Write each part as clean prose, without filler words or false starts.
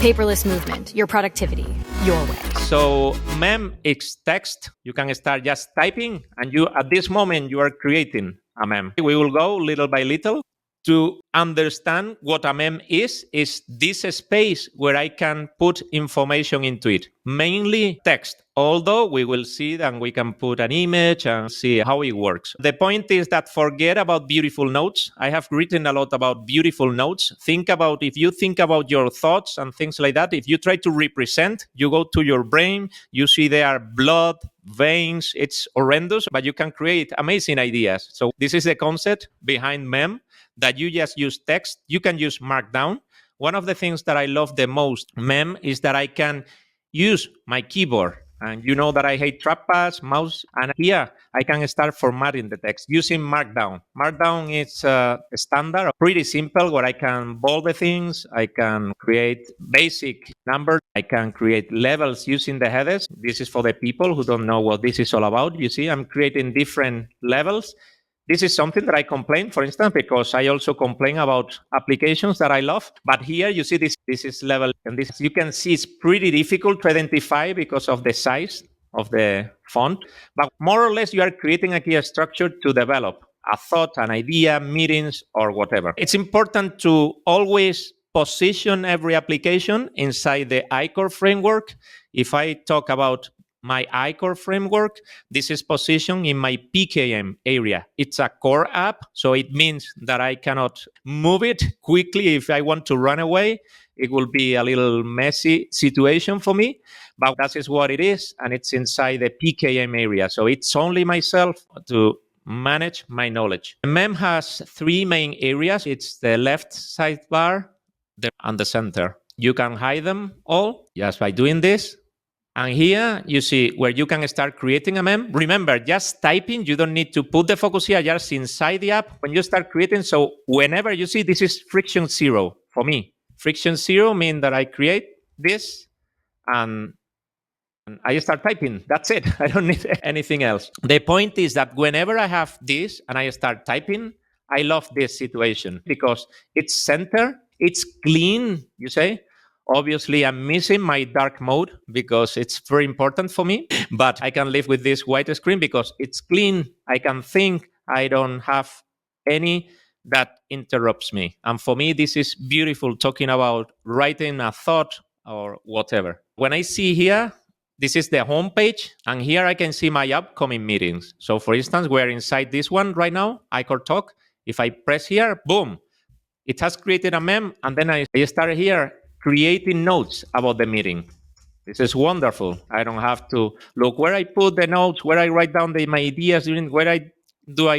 Paperless movement, your productivity, your way. So mem is text. You can start just typing, and you at this moment you are creating a mem. We will go little by little. To understand what a mem is this space where I can put information into it, mainly text, although we will see that we can put an image and see how it works. The point is that forget about beautiful notes. I have written a lot about beautiful notes. If you think about your thoughts and things like that, if you try to represent, you go to your brain, you see there are blood, veins, it's horrendous, but you can create amazing ideas. So this is the concept behind mem, that you just use text. You can use Markdown. One of the things that I love the most, mem, is that I can use my keyboard. And you know that I hate trackpads, mouse, and here I can start formatting the text using Markdown. Markdown is a standard, pretty simple, where I can bold the things, I can create basic numbers, I can create levels using the headers. This is for the people who don't know what this is all about. You see, I'm creating different levels. This is something that I complain, for instance, because I also complain about applications that I love. But here you see this is level, and this you can see it's pretty difficult to identify because of the size of the font. But more or less, you are creating a key structure to develop a thought, an idea, meetings, or whatever. It's important to always position every application inside the iCore framework. If I talk about my iCore framework, this is positioned in my PKM area. It's a core app, so it means that I cannot move it quickly if I want to run away. It will be a little messy situation for me, but that is what it is, and it's inside the PKM area. So it's only myself to manage my knowledge. MEM has three main areas. It's the left sidebar and the center. You can hide them all just by doing this. And here you see where you can start creating a mem. Remember, just typing, you don't need to put the focus here, just inside the app. When you start creating, so whenever you see, this is friction zero for me. Friction zero means that I create this and I start typing. That's it. I don't need anything else. The point is that whenever I have this and I start typing, I love this situation because it's center, it's clean, you say. Obviously, I'm missing my dark mode because it's very important for me, but I can live with this white screen because it's clean. I can think. I don't have any that interrupts me. And for me, this is beautiful, talking about writing a thought or whatever. When I see here, this is the home page, and here I can see my upcoming meetings. So for instance, we're inside this one right now, iCore Talk. If I press here, boom, it has created a mem, and then I start here creating notes about the meeting. This is wonderful. I don't have to look where I put the notes, where I write down my ideas, where I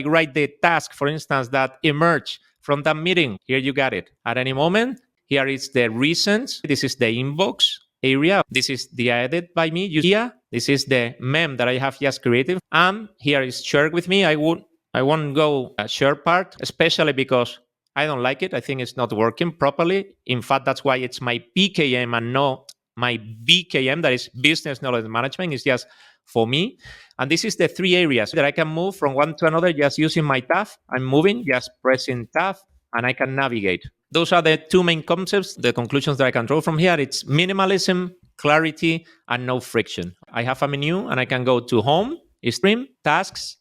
write the task, for instance, that emerge from that meeting. Here you got it. At any moment, here is the recent. This is the inbox area. This is the edit by me. Here, this is the mem that I have just created. And here is shared with me. I won't go share part, especially because I don't like it. I think it's not working properly. In fact, that's why it's my PKM and not my BKM, that is Business Knowledge Management. It's just for me. And this is the three areas that I can move from one to another just using my tab. I'm moving, just pressing tab, and I can navigate. Those are the two main concepts, the conclusions that I can draw from here. It's minimalism, clarity, and no friction. I have a menu, and I can go to Home, Stream, Tasks.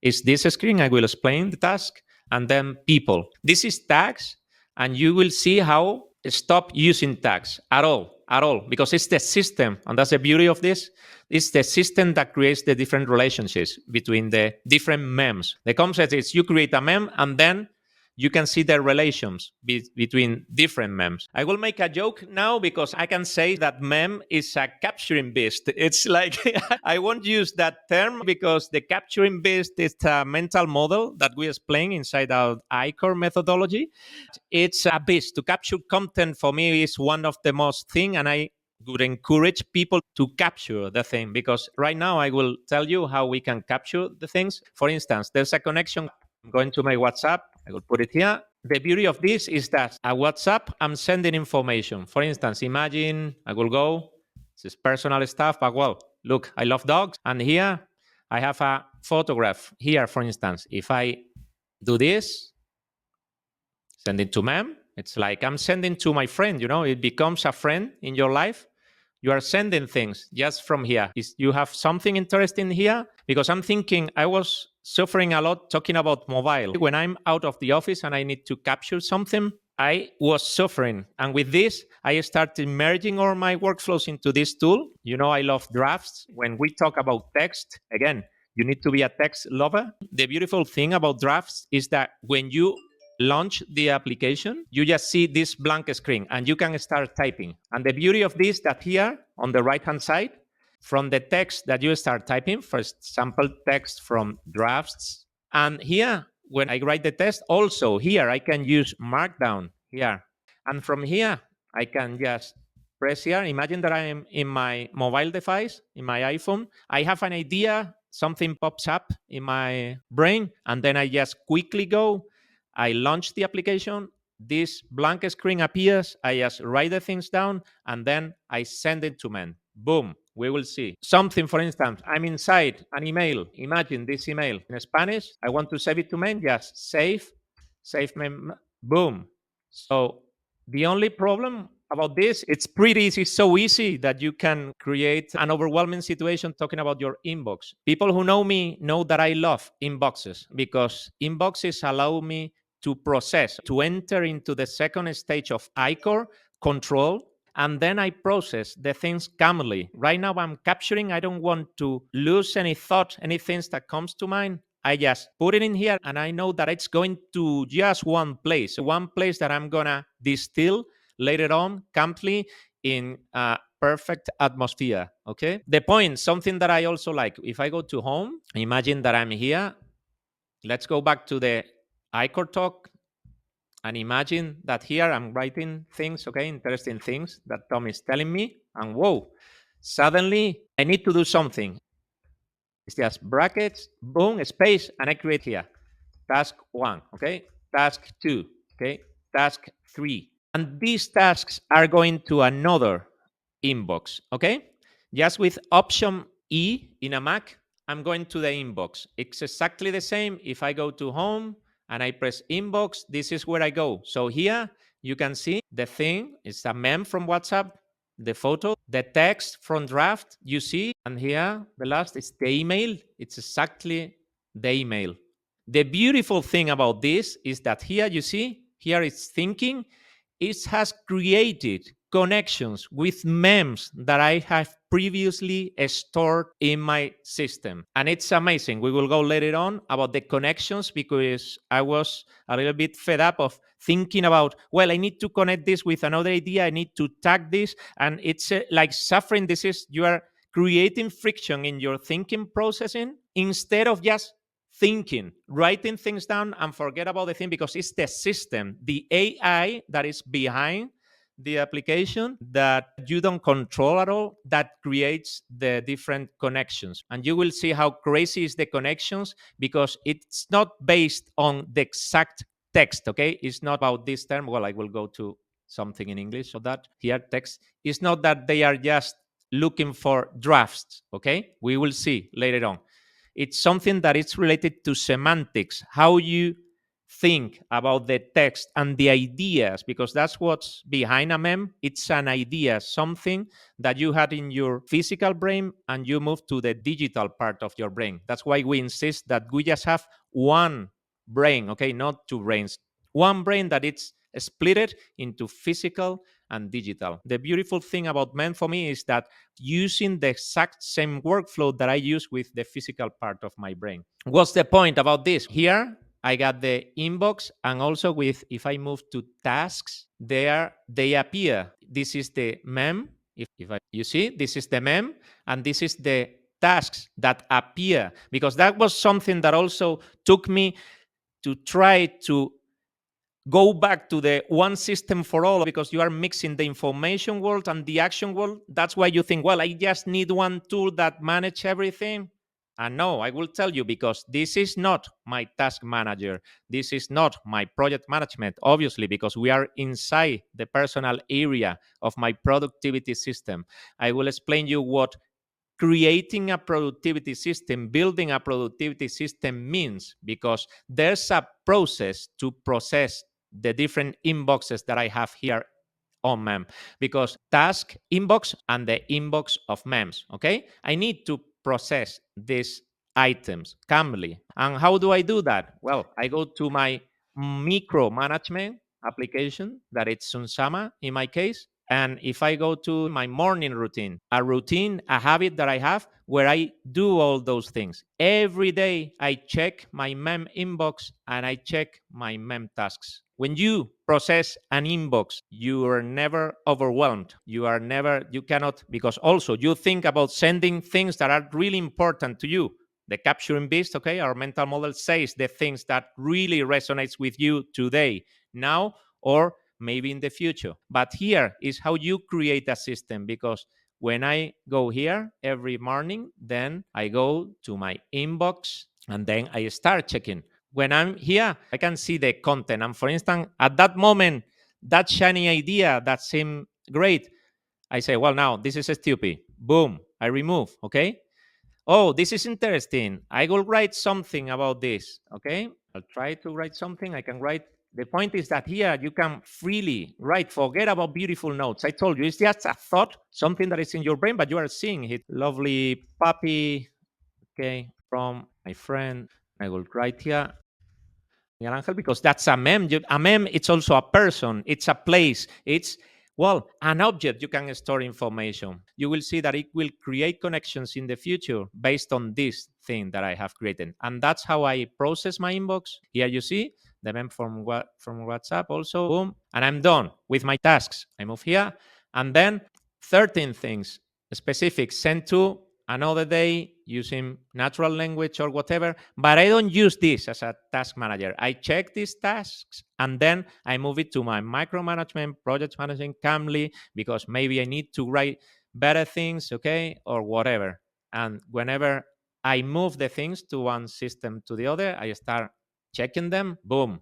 Is this screen? I will explain the task. And then people. This is tags, and you will see how stop using tags at all, because it's the system, and that's the beauty of this. It's the system that creates the different relationships between the different mems. The concept is you create a mem, and then you can see the relations between different mems. I will make a joke now because I can say that mem is a capturing beast. It's like, I won't use that term because the capturing beast is a mental model that we explain inside our iCore methodology. It's a beast. To capture content for me is one of the most thing, and I would encourage people to capture the thing, because right now I will tell you how we can capture the things. For instance, there's a connection. I'm going to my WhatsApp. I will put it here. The beauty of this is that a WhatsApp, I'm sending information. For instance, imagine I will go, this is personal stuff, but well, look, I love dogs. And here I have a photograph here, for instance. If I do this, send it to mem, It's like I'm sending to my friend, it becomes a friend in your life. You are sending things just from here. Is you have something interesting here? Because I'm thinking I was suffering a lot talking about mobile. When I'm out of the office and I need to capture something, I was suffering. And with this, I started merging all my workflows into this tool. I love drafts. When we talk about text, again, you need to be a text lover. The beautiful thing about drafts is that when you launch the application, you just see this blank screen and you can start typing. And the beauty of this that here on the right hand side, from the text that you start typing, first sample text from drafts, and here when I write the test, also here I can use Markdown here. And from here, I can just press here. Imagine that I am in my mobile device, in my iPhone. I have an idea, something pops up in my brain, and then I just quickly go. I launch the application. This blank screen appears. I just write the things down, and then I send it to men. Boom, we will see. Something, for instance, I'm inside an email. Imagine this email in Spanish. I want to save it to men. Just save mem. Boom. So the only problem about this, it's pretty easy, so easy that you can create an overwhelming situation talking about your inbox. People who know me know that I love inboxes because inboxes allow me to process, to enter into the second stage of ICOR control, and then I process the things calmly. Right now I'm capturing, I don't want to lose any thought, any things that comes to mind. I just put it in here and I know that it's going to just one place that I'm gonna distill later on calmly in a perfect atmosphere. Okay. The point, something that I also like, if I go to home, imagine that I'm here. Let's go back to the ICOR talk and imagine that here I'm writing things, okay, interesting things that Tom is telling me. And whoa, suddenly I need to do something. It's just brackets, boom, space, and I create here. Task 1, okay? Task 2, okay? Task 3. And these tasks are going to another inbox, okay? Just with Option E in a Mac, I'm going to the inbox. It's exactly the same. If I go to home and I press inbox, this is where I go. So here you can see the thing. It's a meme from WhatsApp, the photo, the text from draft, you see, and here the last is the email. It's exactly the email. The beautiful thing about this is that here you see, here it's thinking, it has created connections with memes that I have previously stored in my system. And it's amazing. We will go later on about the connections because I was a little bit fed up of thinking about, well, I need to connect this with another idea. I need to tag this. And it's like suffering. This is, you are creating friction in your thinking processing instead of just thinking, writing things down and forget about the thing because it's the system, the AI that is behind the application that you don't control at all that creates the different connections. And you will see how crazy is the connections because it's not based on the exact text, okay? It's not about this term. Well, I will go to something in English so that here text. It's not that they are just looking for drafts, okay? We will see later on. It's something that is related to semantics, how you think about the text and the ideas, because that's what's behind a meme. It's an idea, something that you had in your physical brain and you move to the digital part of your brain. That's why we insist that we just have one brain, okay, not two brains. One brain that it's split into physical and digital. The beautiful thing about men for me is that using the exact same workflow that I use with the physical part of my brain. What's the point about this? Here, I got the inbox, and also with, if I move to tasks, there they appear. This is the mem. You see, this is the mem, and this is the tasks that appear, because that was something that also took me to try to go back to the one system for all because you are mixing the information world and the action world. That's why you think, well, I just need one tool that manage everything. And no, I will tell you, because this is not my task manager. This is not my project management, obviously, because we are inside the personal area of my productivity system. I will explain you what creating a productivity system, building a productivity system means, because there's a process to process the different inboxes that I have here on MEM, because task inbox and the inbox of MEMs, okay? I need to process these items calmly. And how do I do that? Well, I go to my micro management application, that it's Sunsama in my case. And if I go to my morning routine, a habit that I have where I do all those things. Every day I check my MEM inbox and I check my MEM tasks. When you process an inbox, you are never overwhelmed. You cannot, because also you think about sending things that are really important to you. The capturing beast, okay, our mental model says the things that really resonates with you today, now, or maybe in the future. But here is how you create a system, because when I go here every morning, then I go to my inbox and then I start checking. When I'm here, I can see the content. And for instance, at that moment, that shiny idea that seemed great, I say, well, now this is stupid. Boom, I remove, okay? Oh, this is interesting. I will write something about this, okay? I'll try to write something. I can write. The point is that here you can freely write. Forget about beautiful notes. I told you, it's just a thought, something that is in your brain, but you are seeing it. Lovely puppy, okay, from my friend. I will write here, Miguel Angel, because that's a mem. A mem, it's also a person, it's a place, it's, well, an object. You can store information. You will see that it will create connections in the future based on this thing that I have created. And that's how I process my inbox. Here you see the mem from WhatsApp also, boom, and I'm done with my tasks. I move here, and then 13 things specific sent to another day using natural language or whatever, but I don't use this as a task manager. I check these tasks and then I move it to my micromanagement, project management calmly, because maybe I need to write better things, okay, or whatever. And whenever I move the things to one system to the other, I start checking them, boom,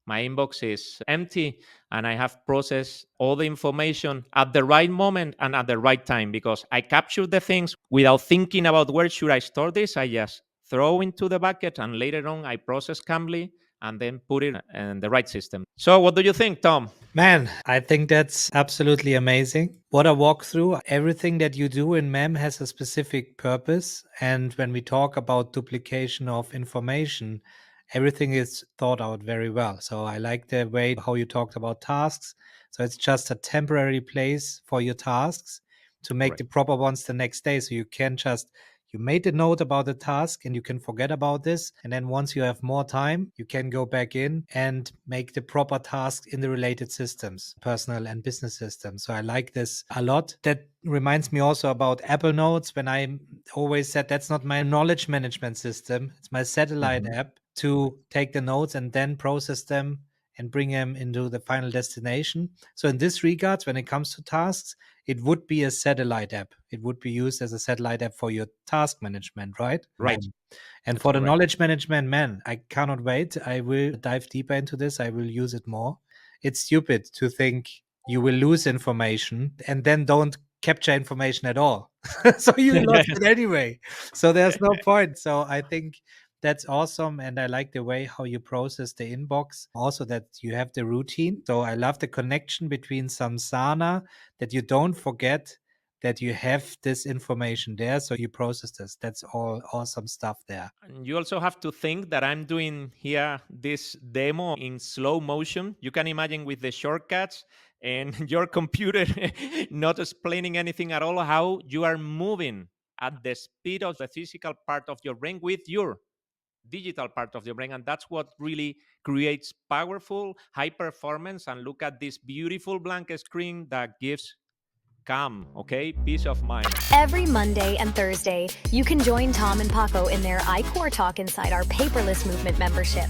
my inbox is empty and I have processed all the information at the right moment and at the right time, because I capture the things without thinking about where should I store this. I just throw into the bucket and later on I process calmly and then put it in the right system. So what do you think, Tom? Man, I think that's absolutely amazing. What a walkthrough. Everything that you do in MEM has a specific purpose. And when we talk about duplication of information, everything is thought out very well. So I like the way how you talked about tasks. So it's just a temporary place for your tasks to make the proper ones the next day. So you can just you made a note about the task and you can forget about this. And then once you have more time, you can go back in and make the proper task in the related systems, personal and business systems. So I like this a lot. That reminds me also about Apple Notes, when I always said that's not my knowledge management system. It's my satellite app to take the notes and then process them and bring them into the final destination. So in this regard, when it comes to tasks, it would be a satellite app. It would be used as a satellite app for your task management, right? Right. And That's for the correct. knowledge management, man, I cannot wait. I will dive deeper into this. I will use it more. It's stupid to think you will lose information and then don't capture information at all. So you lost it anyway. So there's no point. So I think that's awesome. And I like the way how you process the inbox. Also, that you have the routine. So I love the connection between Samsana, that you don't forget that you have this information there. So you process this. That's all awesome stuff there. And you also have to think that I'm doing here this demo in slow motion. You can imagine with the shortcuts and your computer not explaining anything at all, how you are moving at the speed of the physical part of your brain with your digital part of your brain. And that's what really creates powerful high performance. And look at this beautiful blank screen that gives calm, okay, peace of mind. Every Monday and Thursday, you can join Tom and Paco in their iCore Talk inside our Paperless Movement membership.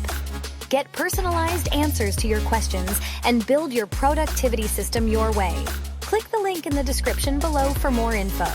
Get personalized answers to your questions and build your productivity system your way. Click the link in the description below for more info.